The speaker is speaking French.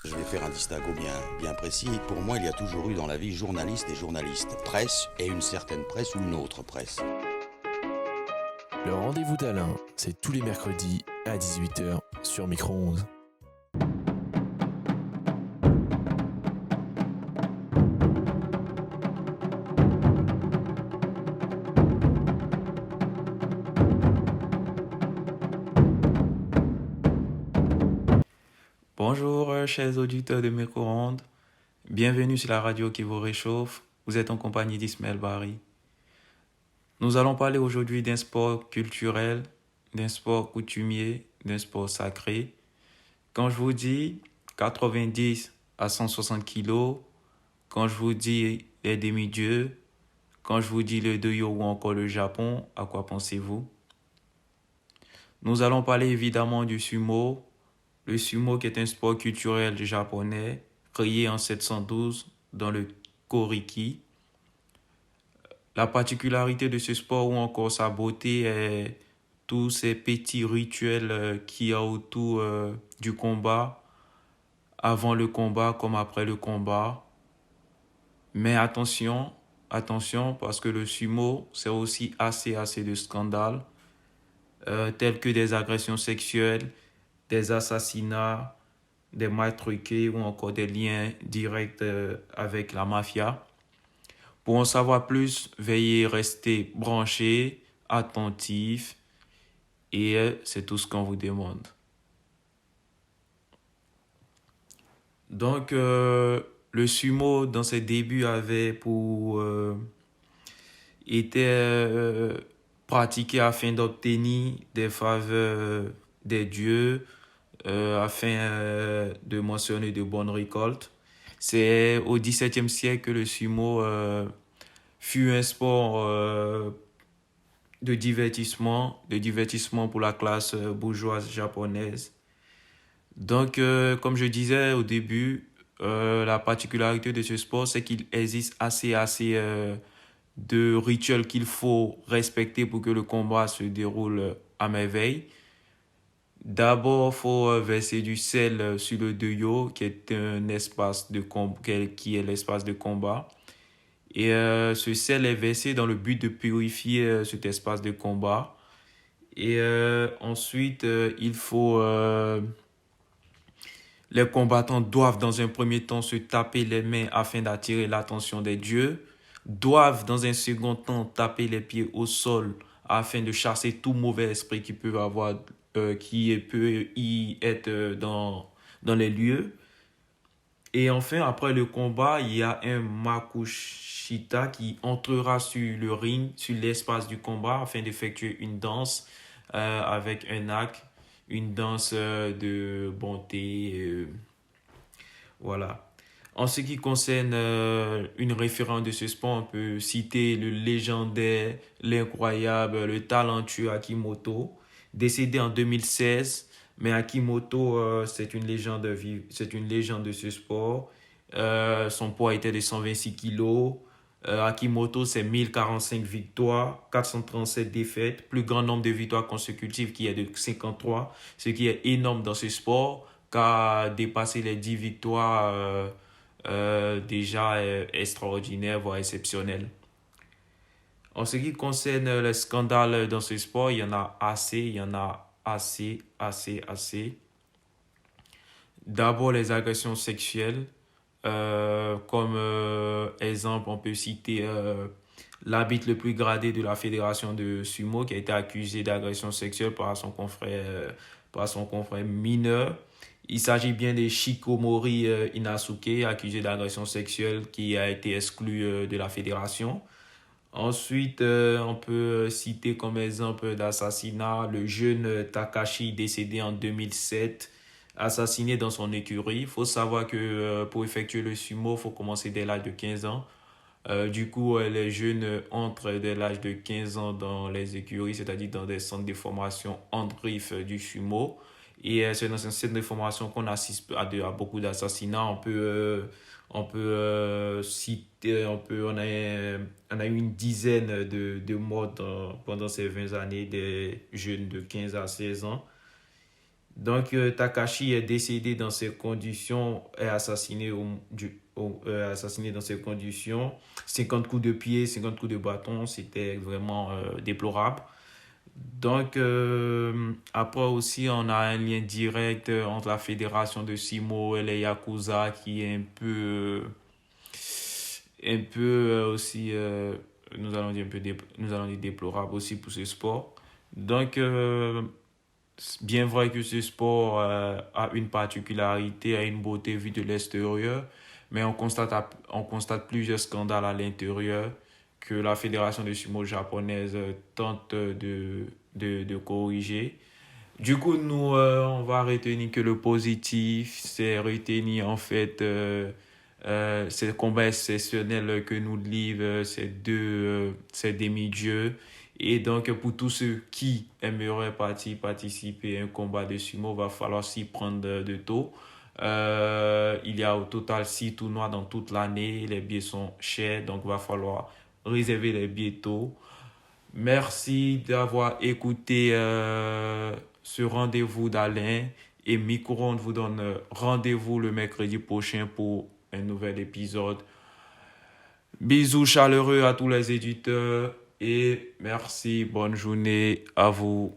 Je vais faire un distinguo bien précis. Pour moi, il y a toujours eu dans la vie journaliste et journaliste, presse et une certaine presse ou une autre presse. Le rendez-vous d'Alain, c'est tous les mercredis à 18h sur Micro-ondes. Bonjour, chers auditeurs de Micro-ondes. Bienvenue sur la radio qui vous réchauffe. Vous êtes en compagnie d'Ismaël Barry. Nous allons parler aujourd'hui d'un sport culturel, d'un sport coutumier, d'un sport sacré. Quand je vous dis 90 à 160 kilos, quand je vous dis les demi-dieux, quand je vous dis le Doyo ou encore le Japon, à quoi pensez-vous? Nous allons parler évidemment du sumo. Le sumo qui est un sport culturel japonais créé en 712 dans le Koriki. La particularité de ce sport ou encore sa beauté est tous ces petits rituels qu'il y a autour du combat, avant le combat comme après le combat. Mais attention parce que le sumo c'est aussi assez de scandales tels que des agressions sexuelles, des assassinats, des mails truqués ou encore des liens directs avec la mafia. Pour en savoir plus, veuillez rester branché, attentif et c'est tout ce qu'on vous demande. Donc, le sumo dans ses débuts avait était pratiqué afin d'obtenir des faveurs des dieux, afin de mentionner de bonnes récoltes. C'est au XVIIe siècle que le sumo fut un sport de divertissement pour la classe bourgeoise japonaise. Donc, comme je disais au début, la particularité de ce sport, c'est qu'il existe assez de rituels qu'il faut respecter pour que le combat se déroule à merveille. D'abord, il faut verser du sel sur le doyo, qui est un espace de qui est l'espace de combat. Et ce sel est versé dans le but de purifier cet espace de combat. Et ensuite, les combattants doivent dans un premier temps se taper les mains afin d'attirer l'attention des dieux, doivent dans un second temps taper les pieds au sol afin de chasser tout mauvais esprit qui peut y être dans les lieux. Et enfin, après le combat, il y a un Makushita qui entrera sur le ring, sur l'espace du combat, afin d'effectuer une danse avec un acte, une danse de bonté. Voilà. En ce qui concerne une référence de ce sport, on peut citer le légendaire, l'incroyable, le talentueux Akimoto, décédé en 2016. Mais Akimoto, c'est une légende de ce sport. Son poids était de 126 kilos. Akimoto, c'est 1045 victoires, 437 défaites, plus grand nombre de victoires consécutives qui est de 53, ce qui est énorme dans ce sport, car dépasser les 10 victoires déjà extraordinaire, voire exceptionnel. En ce qui concerne les scandales dans ce sport, il y en a assez. D'abord, les agressions sexuelles. Comme exemple, on peut citer l'arbitre le plus gradé de la fédération de sumo qui a été accusé d'agression sexuelle par son confrère mineur. Il s'agit bien de Shikomori Inasuke, accusé d'agression sexuelle qui a été exclu de la fédération. Ensuite, on peut citer comme exemple d'assassinat le jeune Takashi décédé en 2007, assassiné dans son écurie. Il faut savoir que pour effectuer le sumo, il faut commencer dès l'âge de 15 ans. Du coup, les jeunes entrent dès l'âge de 15 ans dans les écuries, c'est-à-dire dans des centres de formation en griffes du sumo. Et c'est dans ces centres de formation qu'on assiste à beaucoup d'assassinats. On a eu une dizaine de morts pendant ces 20 années des jeunes de 15 à 16 ans. Donc, Takashi est décédé dans ces conditions, est assassiné, assassiné dans ces conditions. 50 coups de pied, 50 coups de bâton, c'était vraiment déplorable. Donc, après aussi, on a un lien direct entre la fédération de sumo et les Yakuza qui est un peu aussi, nous allons dire nous allons dire déplorable aussi pour ce sport. Donc, bien vrai que ce sport a une particularité, a une beauté vue de l'extérieur, mais on constate plusieurs scandales à l'intérieur que la fédération de sumo japonaise tente de corriger. Du coup, nous, on va retenir que le positif, c'est retenir en fait ces combats exceptionnels que nous livrent ces demi-dieux. Et donc, pour tous ceux qui aimeraient participer à un combat de sumo, va falloir s'y prendre de tôt. Il y a au total 6 tournois dans toute l'année. Les billets sont chers, donc va falloir réserver les billets tôt. Merci d'avoir écouté ce rendez-vous d'Alain. Et Micro-ondes vous donne rendez-vous le mercredi prochain pour un nouvel épisode. Bisous chaleureux à tous les éditeurs et merci, bonne journée à vous.